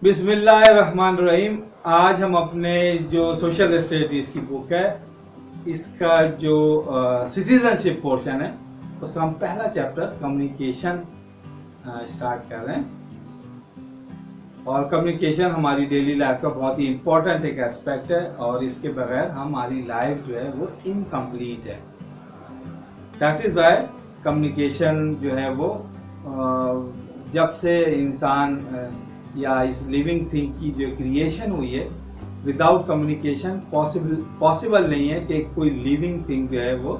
बिस्मिल्लाहिर्रहमानिर्रहीम। आज हम अपने जो सोशल स्टडीज की बुक है इसका जो सिटीजनशिप पोर्शन है उसका हम पहला चैप्टर कम्युनिकेशन स्टार्ट कर रहे हैं। और कम्युनिकेशन हमारी डेली लाइफ का बहुत ही इम्पोर्टेंट एक एस्पेक्ट है और इसके बगैर हमारी लाइफ जो है वो इनकम्प्लीट है। दैट इज वाई कम्युनिकेशन जो है वो जब से इंसान या इस लिविंग थिंग की जो क्रिएशन हुई है, विदाउट कम्युनिकेशन पॉसिबल नहीं है कि कोई लिविंग थिंग जो है वो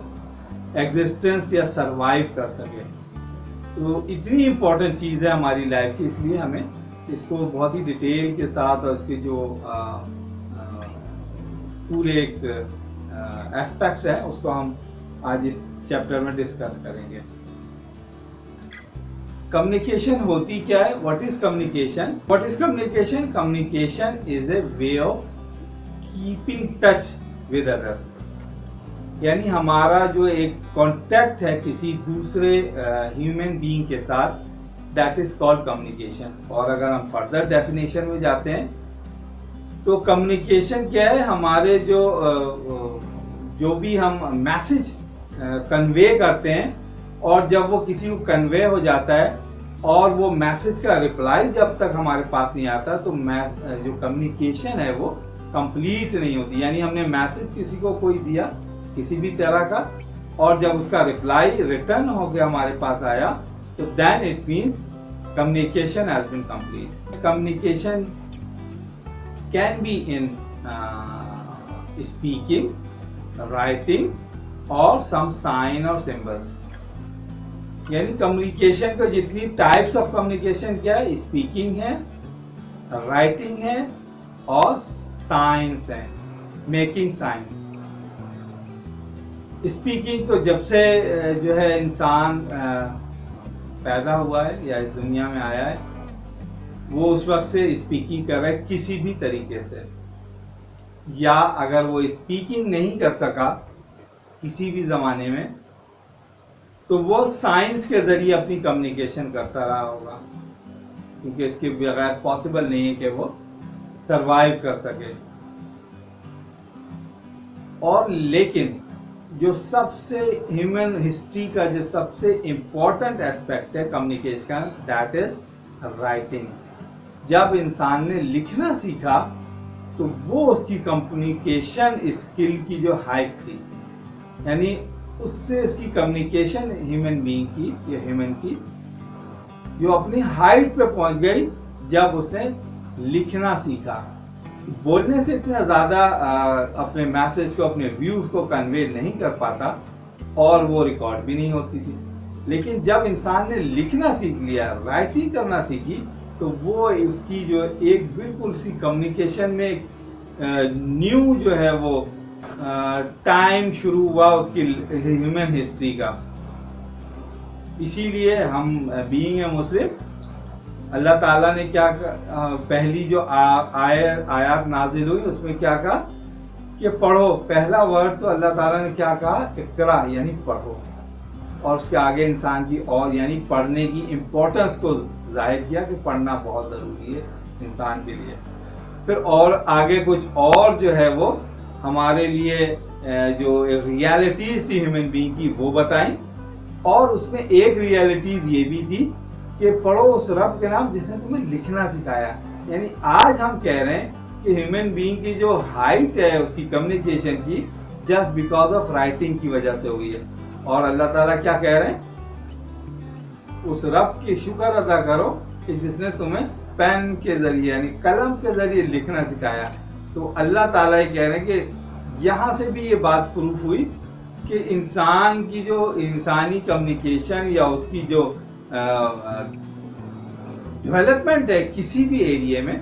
एग्जिस्टेंस या सरवाइव कर सके। तो इतनी इम्पोर्टेंट चीज़ है हमारी लाइफ की, इसलिए हमें इसको बहुत ही डिटेल के साथ और इसके जो पूरे एक एस्पेक्ट्स है उसको हम आज इस चैप्टर में डिस्कस करेंगे। कम्युनिकेशन होती क्या है? What is communication? What is communication? Communication is a way of keeping touch with others, यानी हमारा जो एक कांटेक्ट है किसी दूसरे ह्यूमन बीइंग के साथ, दैट इज कॉल्ड कम्युनिकेशन। और अगर हम फर्दर डेफिनेशन में जाते हैं तो कम्युनिकेशन क्या है? हमारे जो भी हम मैसेज कन्वे करते हैं और जब वो किसी को कन्वे हो जाता है और वो मैसेज का रिप्लाई जब तक हमारे पास नहीं आता तो जो कम्युनिकेशन है वो कंप्लीट नहीं होती। यानी हमने मैसेज किसी को कोई दिया किसी भी तरह का और जब उसका रिप्लाई रिटर्न हो गया हमारे पास आया तो then it means communication has been complete. Communication can be in speaking, writing और सम साइन और सिंबल्स। यानी कम्युनिकेशन को जितनी टाइप्स ऑफ कम्युनिकेशन क्या है? स्पीकिंग है, राइटिंग है और साइंस है, मेकिंग साइन। स्पीकिंग तो जब से जो है इंसान पैदा हुआ है या इस दुनिया में आया है वो उस वक्त से स्पीकिंग कर रहा है किसी भी तरीके से, या अगर वो स्पीकिंग नहीं कर सका किसी भी जमाने में तो वो साइंस के जरिए अपनी कम्युनिकेशन करता रहा होगा, क्योंकि इसके बगैर पॉसिबल नहीं है कि वो सरवाइव कर सके। और लेकिन जो सबसे ह्यूमन हिस्ट्री का जो सबसे इंपॉर्टेंट एस्पेक्ट है कम्युनिकेशन, दैट इज राइटिंग। जब इंसान ने लिखना सीखा तो वो उसकी कम्युनिकेशन स्किल की जो हाइट थी, यानी उससे इसकी कम्युनिकेशन ह्यूमन बीइंग की या ह्यूमन की जो अपनी हाइट पे पहुंच गई जब उसने लिखना सीखा। बोलने से इतना ज्यादा अपने मैसेज को, अपने व्यूज को कन्वे नहीं कर पाता और वो रिकॉर्ड भी नहीं होती थी। लेकिन जब इंसान ने लिखना सीख लिया, राइटिंग करना सीखी, तो वो उसकी जो एक बिल्कुल सी कम्युनिकेशन में न्यू जो है वो टाइम शुरू हुआ उसकी ह्यूमन हिस्ट्री का। इसीलिए हम बीइंग ए मुस्लिम, अल्लाह ताला ने क्या पहली जो आयत नाजिल हुई उसमें क्या कहा कि पढ़ो। पहला वर्ड तो अल्लाह ताला ने क्या कहा? इक़रा, यानी पढ़ो। और उसके आगे इंसान की और यानी पढ़ने की इम्पोर्टेंस को जाहिर किया कि पढ़ना बहुत ज़रूरी है इंसान के लिए। फिर और आगे कुछ और जो है वो हमारे लिए जो रियलिटीज थी ह्यूमन बीइंग की वो बताएं, और उसमें एक रियलिटीज ये भी थी कि पढ़ो उस रब के नाम जिसने तुम्हें लिखना सिखाया। यानी आज हम कह रहे हैं कि ह्यूमन बीइंग की जो हाइट है उसकी कम्युनिकेशन की जस्ट बिकॉज ऑफ राइटिंग की वजह से हुई है। और अल्लाह ताला क्या कह रहे हैं? उस रब की शुक्र अदा करो कि जिसने तुम्हें पेन के जरिए यानी कलम के जरिए लिखना सिखाया। तो अल्लाह ताला ये कह रहे हैं कि यहाँ से भी ये बात प्रूफ हुई कि इंसान की जो इंसानी कम्युनिकेशन या उसकी जो डेवलपमेंट है किसी भी एरिया में,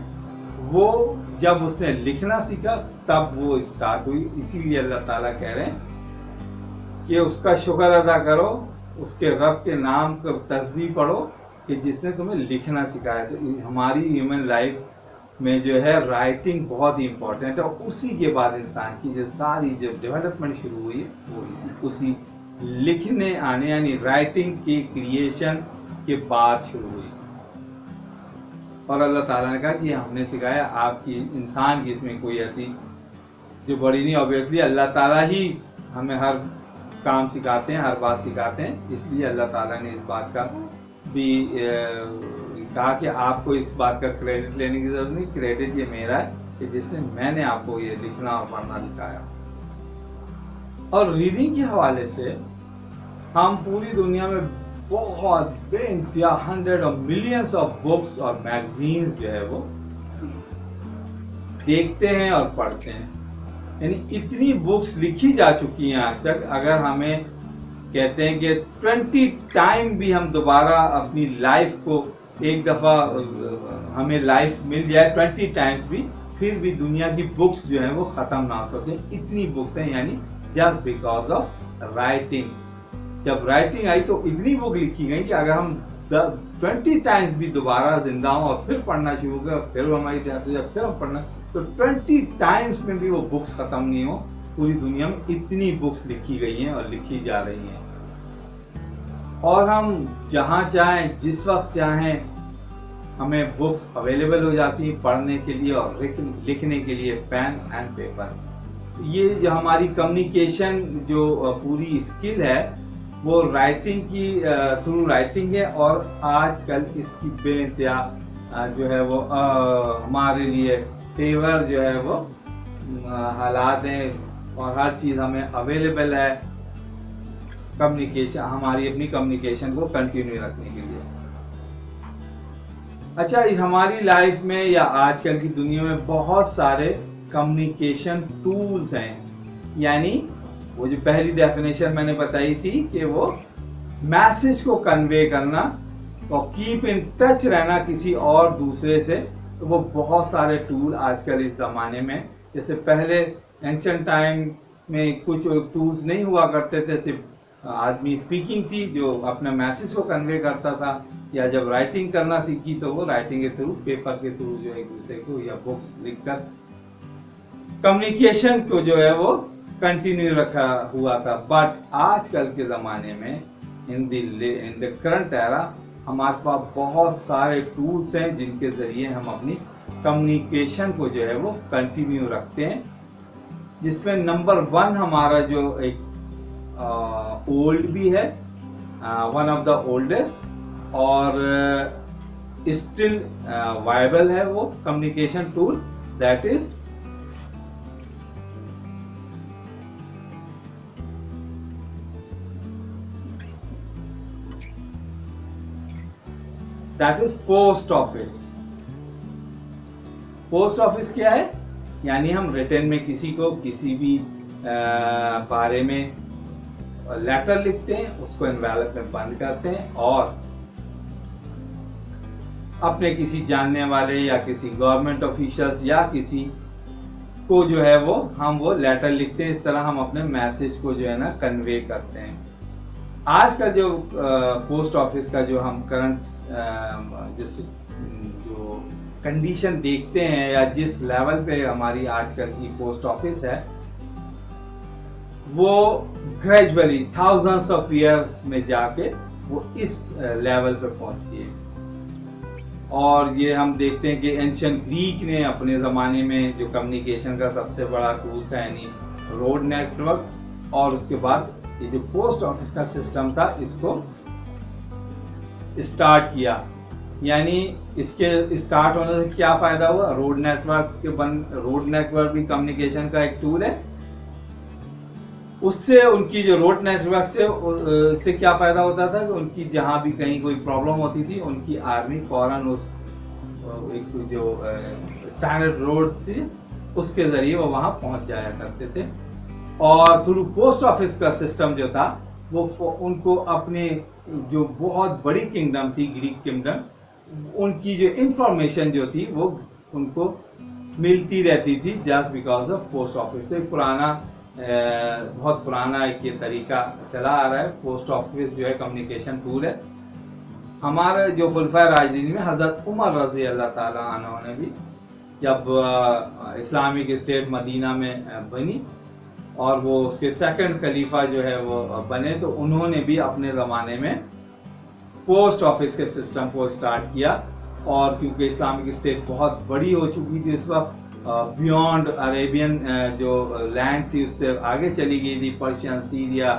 वो जब उसने लिखना सीखा तब वो स्टार्ट हुई। इसीलिए अल्लाह ताला कह रहे हैं कि उसका शुक्र अदा करो, उसके रब के नाम का तस्बीह पढ़ो कि जिसने तुम्हें लिखना सिखाया। तो हमारी ह्यूमन लाइफ में जो है राइटिंग बहुत ही इंपॉर्टेंट है। और उसी के बाद इंसान की जो सारी जो डेवलपमेंट शुरू हुई वो उसी लिखने आने यानी राइटिंग की क्रिएशन के बाद शुरू हुई। और अल्लाह ताला ने कहा कि हमने सिखाया, आपकी इंसान की इसमें कोई ऐसी जो बड़ी नहीं। ऑब्वियसली अल्लाह ताला ही हमें हर काम सिखाते हैं, हर बात सिखाते हैं, इसलिए अल्लाह ताला ने इस बात का भी कहा कि आपको इस बात का क्रेडिट लेने की जरूरत नहीं, क्रेडिट ये मेरा है कि जिसने मैंने आपको ये लिखना और पढ़ना सिखाया। और रीडिंग के हवाले से हम पूरी दुनिया में बहुत बेइंतहा hundred of millions of books और मैगजीन्स जो है वो देखते हैं और पढ़ते हैं। यानी इतनी बुक्स लिखी जा चुकी हैं आज तक, अगर हमें कहते हैं कि 20 टाइम भी हम दोबारा अपनी लाइफ को एक दफ़ा हमें लाइफ मिल जाए 20 टाइम्स भी, फिर भी दुनिया की बुक्स जो है वो ख़त्म ना हो सके, इतनी बुक्स हैं। यानी जस्ट बिकॉज ऑफ राइटिंग। जब राइटिंग आई तो इतनी बुक लिखी गई कि अगर हम 20 टाइम्स भी दोबारा जिंदा हों और फिर पढ़ना शुरू करें, फिर हमारी जब फिर हम पढ़ना, तो 20 टाइम्स में भी वो बुक्स खत्म नहीं हो। पूरी दुनिया में इतनी बुक्स लिखी गई हैं और लिखी जा रही हैं, और हम जहाँ चाहें जिस वक्त चाहें हमें बुक्स अवेलेबल हो जाती हैं पढ़ने के लिए और लिखने के लिए, पेन एंड पेपर। ये जो हमारी कम्युनिकेशन जो पूरी स्किल है वो राइटिंग की थ्रू राइटिंग है, और आजकल इसकी बेइंतहा जो है वो हमारे लिए फेवर जो है वो हालात हैं, और हर चीज़ हमें अवेलेबल है कम्युनिकेशन, हमारी अपनी कम्युनिकेशन को कंटिन्यू रखने के लिए। अच्छा, हमारी लाइफ में या आजकल की दुनिया में बहुत सारे कम्युनिकेशन टूल्स हैं। यानी वो जो पहली डेफिनेशन मैंने बताई थी कि वो मैसेज को कन्वे करना और कीप इन टच रहना किसी और दूसरे से, तो वो बहुत सारे टूल आजकल इस ज़माने में, जैसे पहले एंशिएंट टाइम में कुछ टूल्स नहीं हुआ करते थे, सिर्फ आदमी स्पीकिंग थी जो अपना मैसेज को कन्वे करता था, या जब राइटिंग करना सीखी तो वो राइटिंग के थ्रू, पेपर के थ्रू जो एक दूसरे को या बुक्स लिखकर कम्युनिकेशन को जो है वो कंटिन्यू रखा हुआ था। बट आजकल के ज़माने में इन द करंट एरा हमारे पास बहुत सारे टूल्स हैं जिनके ज़रिए हम अपनी कम्युनिकेशन को जो है वो कंटिन्यू रखते हैं, जिसमें नंबर 1 हमारा जो एक ओल्ड भी है, वन ऑफ द ओल्डेस्ट और स्टिल वायबल है वो communication tool, that is post office. Post office क्या है? यानी हम रिटर्न में किसी को किसी भी बारे में लेटर लिखते हैं, उसको एनवेलप में बंद करते हैं और अपने किसी जानने वाले या किसी गवर्नमेंट ऑफिशियल्स या किसी को जो है वो हम वो लेटर लिखते हैं। इस तरह हम अपने मैसेज को जो है ना कन्वे करते हैं। आज का जो पोस्ट ऑफिस का जो हम करंट जो कंडीशन देखते हैं या जिस लेवल पे हमारी आजकल की पोस्ट ऑफिस है, वो ग्रेजुअली थाउजेंड्स ऑफ ईयर्स में जाके वो इस लेवल पे पहुंची है। और ये हम देखते हैं कि एंशिएंट ग्रीक ने अपने ज़माने में जो कम्युनिकेशन का सबसे बड़ा टूल था यानी रोड नेटवर्क, और उसके बाद ये जो पोस्ट ऑफिस का सिस्टम था इसको स्टार्ट किया। यानी इसके स्टार्ट होने से क्या फ़ायदा हुआ? रोड नेटवर्क भी कम्युनिकेशन का एक टूल है। उससे उनकी जो रोड नेटवर्क से क्या फ़ायदा होता था कि उनकी जहाँ भी कहीं कोई प्रॉब्लम होती थी, उनकी आर्मी फौरन उस एक जो स्टैंडर्ड रोड थी उसके ज़रिए वो वहाँ पहुँच जाया करते थे। और थ्रू पोस्ट ऑफिस का सिस्टम जो था वो उनको अपने जो बहुत बड़ी किंगडम थी ग्रीक किंगडम, उनकी जो इंफॉर्मेशन जो थी वो उनको मिलती रहती थी just because of post office. से बहुत पुराना एक ये तरीका चला आ रहा है। पोस्ट ऑफिस जो है कम्युनिकेशन टूल है। हमारे जो खुलफाए राशिदीन में हज़रत उमर रज़ी अल्लाह ताला अन्हु ने भी जब इस्लामिक स्टेट मदीना में बनी और वो उसके सेकंड खलीफा जो है वो बने, तो उन्होंने भी अपने ज़माने में पोस्ट ऑफिस के सिस्टम को स्टार्ट किया और क्योंकि इस्लामिक स्टेट बहुत बड़ी हो चुकी थी इस वक्त, बियॉन्ड अरेबियन जो लैंड थी उससे आगे चली गई थी, पर्शियन, सीरिया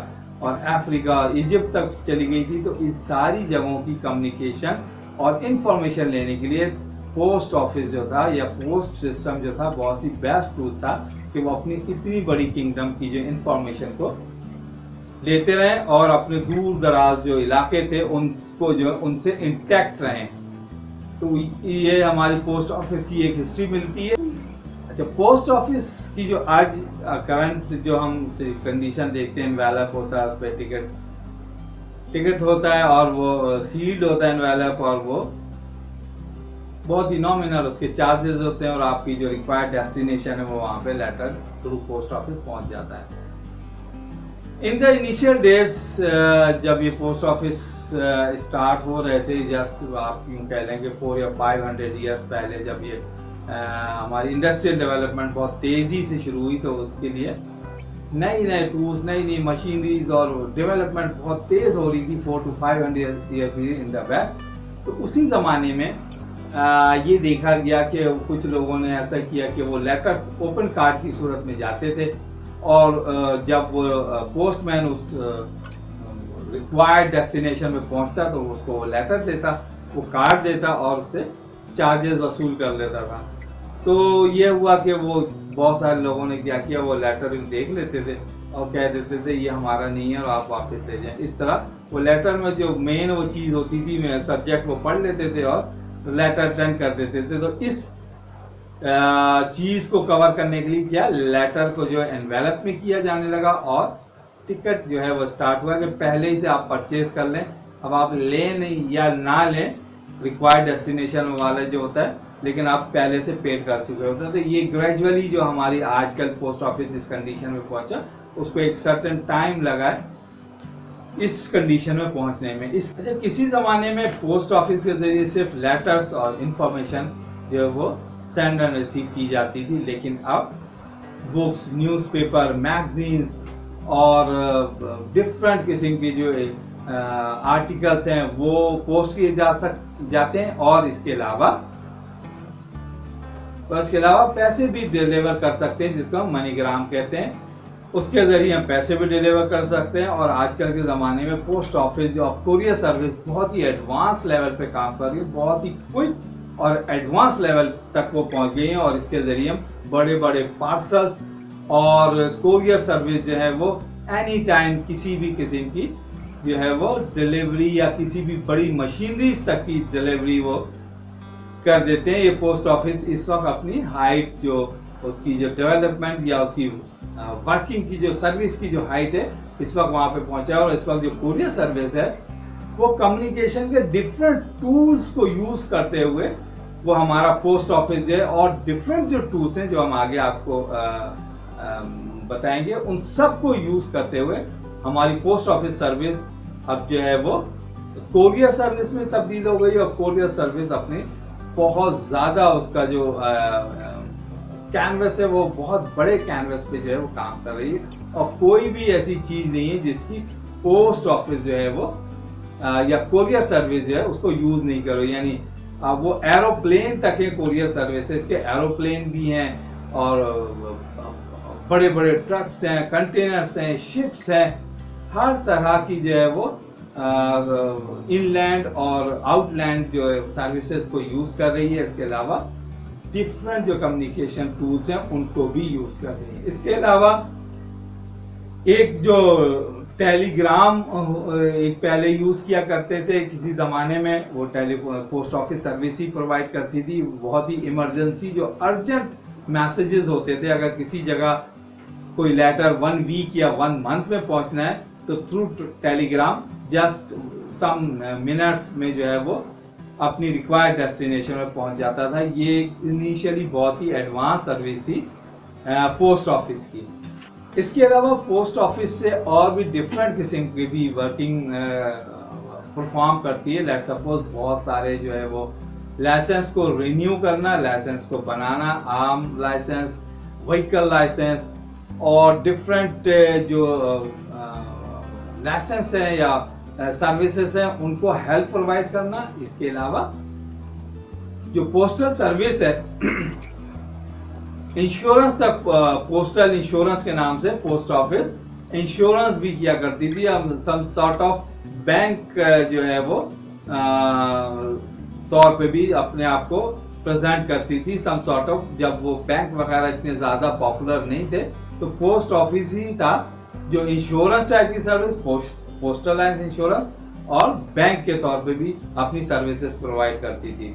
और अफ्रीका, इजिप्ट तक चली गई थी। तो इस सारी जगहों की कम्युनिकेशन और इंफॉर्मेशन लेने के लिए पोस्ट ऑफिस जो था या पोस्ट सिस्टम जो था बहुत ही बेस्ट टूल था कि वो अपनी इतनी बड़ी किंगडम की जो इंफॉर्मेशन को लेते रहें और अपने दूर दराज जो इलाके थे उनको जो उनसे इंटैक्ट रहें। तो ये हमारी पोस्ट ऑफिस की एक हिस्ट्री मिलती है। अच्छा, पोस्ट ऑफिस की जो आज करंट जो हम कंडीशन देखते हैं, एनवेलप होता है, उस पर टिकट होता है और वो सील्ड होता है एनवेलप, और वो बहुत ही नॉमिनल उसके चार्जेस होते हैं और आपकी जो रिक्वायर्ड डेस्टिनेशन है वो वहाँ पे लेटर थ्रू पोस्ट ऑफिस पहुँच जाता है। इन द इनिशियल डेज जब ये पोस्ट ऑफिस स्टार्ट हो रहे थे, जस्ट आप यूँ कह लें कि 400 या 500 ईयर्स पहले, जब ये हमारी इंडस्ट्रियल डेवलपमेंट बहुत तेज़ी से शुरू हुई, तो उसके लिए नए टूल्स, नई मशीनरीज और डेवलपमेंट बहुत तेज़ हो रही थी 400 to 500 year in the west. तो उसी ज़माने में ये देखा गया कि कुछ लोगों ने ऐसा किया कि वो लेटर्स ओपन कार्ड की सूरत में जाते थे और जब वो पोस्टमैन उस रिक्वायर्ड डेस्टिनेशन में पहुंचता तो उसको लेटर देता, वो कार्ड देता और उससे चार्जेस वसूल कर लेता था। तो ये हुआ कि वो बहुत सारे लोगों ने क्या किया, वो लेटर देख लेते थे और कह देते थे ये हमारा नहीं है और आप वापस ले जाएं। इस तरह वो लेटर में जो मेन वो चीज़ होती थी, सब्जेक्ट वो पढ़ लेते थे और लेटर रिटर्न कर देते थे। तो इस चीज को कवर करने के लिए क्या, लेटर को जो है एनवेलप में किया जाने लगा और टिकट जो है वो स्टार्ट हुआ कि पहले ही से आप परचेज कर लें। अब आप लें नहीं या ना लें, रिक्वायर्ड डेस्टिनेशन वाला जो होता है, लेकिन आप पहले से पेड कर चुके होते हैं। तो ये ग्रेजुअली जो हमारी आजकल पोस्ट ऑफिस इस कंडीशन में पहुंचा, उसको एक सर्टेन टाइम लगा है इस कंडीशन में पहुंचने में। अच्छा, किसी जमाने में पोस्ट ऑफिस के जरिए सिर्फ लेटर्स और इंफॉर्मेशन जो है वो सेंड एंड रिसीव की जाती थी, लेकिन अब बुक्स, न्यूज़पेपर, मैगजीन्स और डिफरेंट किस्म के जो आर्टिकल्स हैं वो पोस्ट किए जाते हैं और इसके अलावा पैसे भी डिलीवर कर सकते हैं, जिसको हम मनीग्राम कहते हैं। उसके जरिए हम पैसे भी डिलीवर कर सकते हैं। और आजकल के ज़माने में पोस्ट ऑफिस जो कुरियर सर्विस बहुत ही एडवांस लेवल पे काम कर रही है, बहुत ही क्विक और एडवांस लेवल तक वो पहुंच गई हैं और इसके जरिए हम बड़े बड़े पार्सल्स और कुरियर सर्विस जो है वो एनी टाइम किसी भी किस्म की जो है वो डिलीवरी या किसी भी बड़ी मशीनरीज तक की डिलीवरी वो कर देते हैं। ये पोस्ट ऑफिस इस वक्त अपनी हाइट जो उसकी जो डेवलपमेंट या उसकी वर्किंग की जो सर्विस की जो हाइट है इस वक्त वहाँ पे पहुंचा है। और इस वक्त जो कुरियर सर्विस है वो कम्युनिकेशन के डिफरेंट टूल्स को यूज करते हुए वो हमारा पोस्ट ऑफिस है और डिफरेंट जो टूल्स हैं जो हम आगे आपको बताएंगे, उन सब को यूज करते हुए हमारी पोस्ट ऑफिस सर्विस अब जो है वो कुरियर सर्विस में तब्दील हो गई और कुरियर सर्विस अपने बहुत ज्यादा उसका जो कैनवस है वो बहुत बड़े कैनवस पे जो है वो काम कर रही है। और कोई भी ऐसी चीज नहीं है जिसकी पोस्ट ऑफिस जो है वो या कुरियर सर्विस जो है उसको यूज नहीं करो। यानी वो एरोप्लेन तक है कुरियर सर्विसेज के, एरोप्लेन भी हैं और बड़े बड़े ट्रक्स हैं, कंटेनर्स हैं, शिप्स हैं, हर तरह की जो है वो इनलैंड और आउटलैंड जो है सर्विसेज को यूज कर रही है। इसके अलावा डिफरेंट जो कम्युनिकेशन टूल्स हैं उनको भी यूज कर रही है। इसके अलावा एक जो टेलीग्राम एक पहले यूज किया करते थे किसी जमाने में, वो पोस्ट ऑफिस सर्विस ही प्रोवाइड करती थी। बहुत ही इमरजेंसी जो अर्जेंट मैसेजेस होते थे, अगर किसी जगह कोई लेटर 1 वीक या 1 मंथ में पहुंचना है तो through telegram just some minutes में जो है वो अपनी रिक्वायर्ड डेस्टिनेशन में पहुंच जाता था। ये इनिशियली बहुत ही एडवांस सर्विस थी पोस्ट ऑफिस की। इसके अलावा पोस्ट ऑफिस से और भी डिफरेंट किस्म की भी वर्किंग परफॉर्म करती है। लेट्स सपोज बहुत सारे जो है वो लाइसेंस को रिन्यू करना, लाइसेंस को बनाना, आर्म लाइसेंस, व्हीकल लाइसेंस और डिफरेंट जो लाइसेंस है या सर्विसेज हैं उनको हेल्प प्रोवाइड करना। इसके अलावा जो पोस्टल सर्विस है, इंश्योरेंस तक, पोस्टल इंश्योरेंस के नाम से पोस्ट ऑफिस इंश्योरेंस भी किया करती थी। अब सम सॉर्ट ऑफ बैंक जो है वो तौर पे भी अपने आप को प्रेजेंट करती थी, सम सॉर्ट ऑफ। जब वो बैंक वगैरह इतने ज्यादा पॉपुलर नहीं थे तो पोस्ट ऑफिस ही था जो इंश्योरेंस टाइप की सर्विस, पोस्टल लाइन इंश्योरेंस, और बैंक के तौर पे भी अपनी सर्विसेज प्रोवाइड करती थी।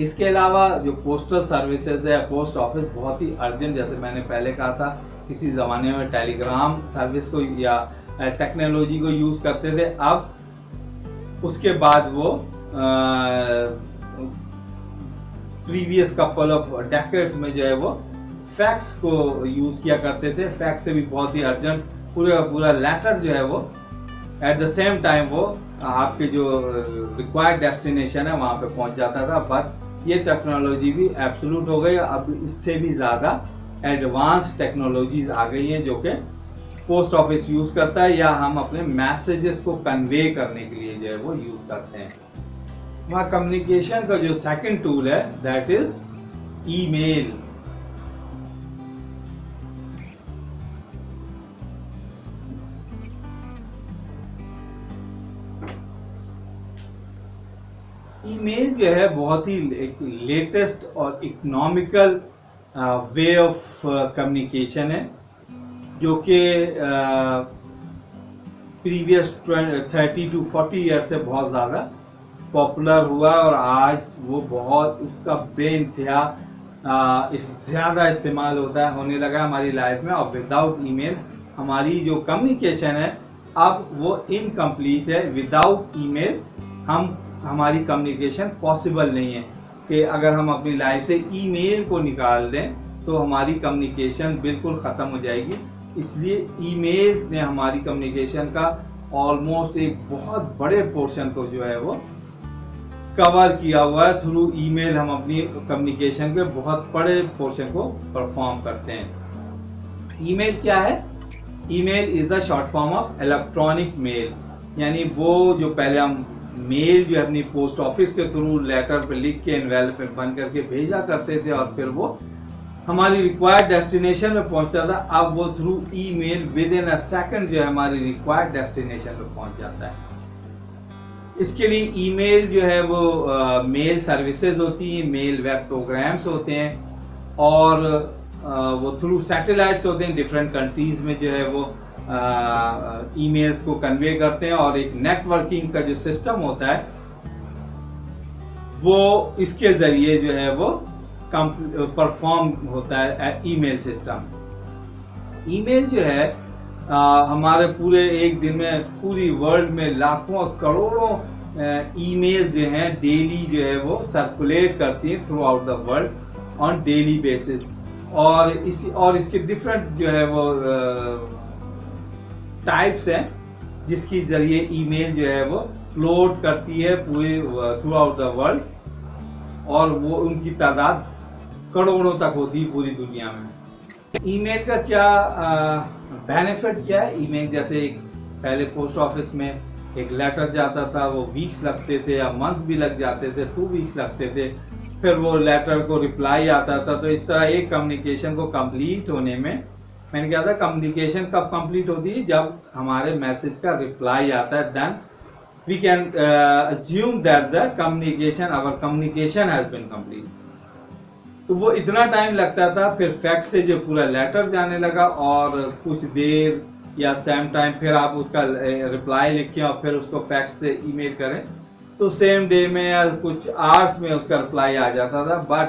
इसके अलावा जो पोस्टल सर्विसेज है, पोस्ट ऑफिस बहुत ही अर्जेंट, जैसे मैंने पहले कहा था, किसी जमाने में टेलीग्राम सर्विस को या टेक्नोलॉजी को यूज करते थे। अब उसके बाद वो प्रीवियस कपल ऑफ डेकेड्स में जो है वो फैक्स को यूज किया करते थे। फैक्स से भी बहुत ही अर्जेंट पूरा लेटर जो है वो एट द सेम टाइम वो आपके जो रिक्वायर्ड डेस्टिनेशन है वहां पे पहुंच जाता था। बट ये टेक्नोलॉजी भी एब्सोल्यूट हो गई, अब इससे भी ज्यादा एडवांस टेक्नोलॉजीज आ गई हैं जो कि पोस्ट ऑफिस यूज करता है, या हम अपने मैसेजेस को कन्वे करने के लिए जो है वो यूज करते हैं। वहाँ कम्युनिकेशन का जो सेकंड टूल है दैट इज ईमेल। ईमेल जो है बहुत ही लेटेस्ट और इकोनॉमिकल वे ऑफ कम्युनिकेशन है, जो कि प्रीवियस 30 to 40 ईयर से बहुत ज़्यादा पॉपुलर हुआ, और आज वो बहुत उसका बेइंतहा ज़्यादा इस्तेमाल होने लगा हमारी लाइफ में। और विदाउट ईमेल हमारी जो कम्युनिकेशन है अब वो इनकम्प्लीट है। विदाउट ईमेल हमारी कम्युनिकेशन पॉसिबल नहीं है, कि अगर हम अपनी लाइफ से ईमेल को निकाल दें तो हमारी कम्युनिकेशन बिल्कुल ख़त्म हो जाएगी। इसलिए ईमेल ने हमारी कम्युनिकेशन का ऑलमोस्ट एक बहुत बड़े पोर्शन को जो है वो कवर किया हुआ है। थ्रू ईमेल हम अपनी कम्युनिकेशन के बहुत बड़े पोर्शन को परफॉर्म करते हैं। ईमेल क्या है? Email is the short form of electronic mail, यानी वो जो पहले हम मेल जो अपनी पोस्ट ऑफिस के थ्रू लेटर पे लिख के एनवेलप में बंद करके भेजा करते थे और फिर वो हमारी रिक्वायर्ड डेस्टिनेशन में पहुंचता था, अब वो through email with in a second जो है हमारी रिक्वायर्ड डेस्टिनेशन पे पहुंच जाता है। इसके लिए ईमेल जो है वो मेल सर्विसेज होती हैं, मेल वेब प्रोग्राम्स होते हैं, और वो थ्रू सैटेलाइट्स होते हैं। डिफरेंट कंट्रीज में जो है वो ईमेल्स को कन्वे करते हैं, और एक नेटवर्किंग का जो सिस्टम होता है वो इसके जरिए जो है वो परफॉर्म होता है ईमेल सिस्टम। ईमेल जो है हमारे पूरे एक दिन में पूरी वर्ल्ड में लाखों करोड़ों ईमेल जो हैं डेली जो है वो सर्कुलेट करती हैं through out the world on daily basis. और इसके डिफरेंट जो है वो टाइप्स हैं जिसकी जरिए ईमेल जो है वो फ्लोट करती है पूरे थ्रू आउट द वर्ल्ड, और वो उनकी तादाद करोड़ों तक होती है पूरी दुनिया में। ईमेल का क्या बेनिफिट क्या है? ईमेल जैसे एक पहले पोस्ट ऑफिस में एक लेटर जाता था, वो वीक्स लगते थे या मंथ भी लग जाते थे, 2 वीक्स लगते थे, फिर वो लेटर को रिप्लाई आता था। तो इस तरह एक कम्युनिकेशन को कंप्लीट होने में, मैंने कहा था कम्युनिकेशन कब कंप्लीट होती है? जब हमारे मैसेज का रिप्लाई आता है, then we can assume that the communication has been complete. तो वो इतना टाइम लगता था, फिर फैक्स से जो पूरा लेटर जाने लगा, और कुछ देर या सेम टाइम फिर आप उसका रिप्लाई लिखें और फिर उसको फैक्स से ईमेल करें तो सेम डे में या कुछ आवर्स में उसका रिप्लाई आ जाता था। बट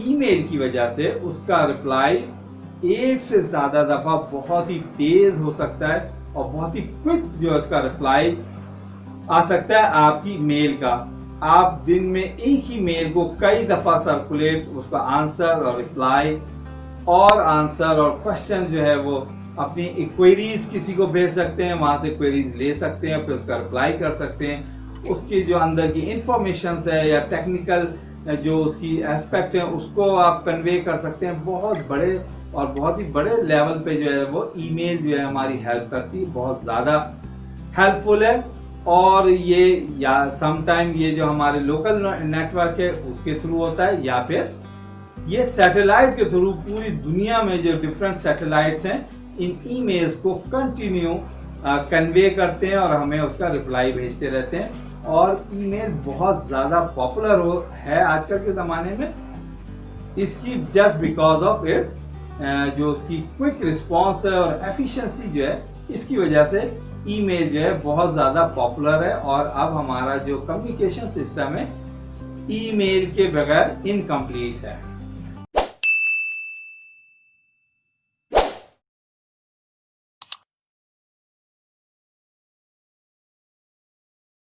ईमेल की वजह से उसका रिप्लाई एक से ज्यादा दफा बहुत ही तेज हो सकता है, और बहुत ही क्विक जो उसका रिप्लाई आ सकता है आपकी मेल का। आप दिन में एक ही मेल को कई दफा सर्कुलेट, उसका आंसर और रिप्लाई और आंसर और क्वेश्चन जो है वो अपनी क्वेरीज किसी को भेज सकते हैं, वहां से क्वेरीज ले सकते हैं, फिर उसका रिप्लाई कर सकते हैं। उसकी जो अंदर की इंफॉर्मेशन है या टेक्निकल जो उसकी एस्पेक्ट है उसको आप कन्वे कर सकते हैं। बहुत बड़े और बहुत ही बड़े लेवल पे जो है वो ईमेल जो है हमारी हेल्प करती है, बहुत ज़्यादा हेल्पफुल है। और ये या समटाइम ये जो हमारे लोकल नेटवर्क है उसके थ्रू होता है, या फिर ये सैटेलाइट के थ्रू पूरी दुनिया में जो डिफरेंट सैटेलाइट्स हैं इन ईमेल्स को कंटिन्यू कन्वे करते हैं और हमें उसका रिप्लाई भेजते रहते हैं। और ईमेल बहुत ज़्यादा पॉपुलर है आजकल के ज़माने में, इसकी जस्ट बिकॉज ऑफ इट्स जो उसकी क्विक रिस्पॉन्स है और एफिशिएंसी जो है, इसकी वजह से ईमेल जो है बहुत ज़्यादा पॉपुलर है। और अब हमारा जो कम्युनिकेशन सिस्टम है ईमेल के बगैर इनकम्प्लीट है।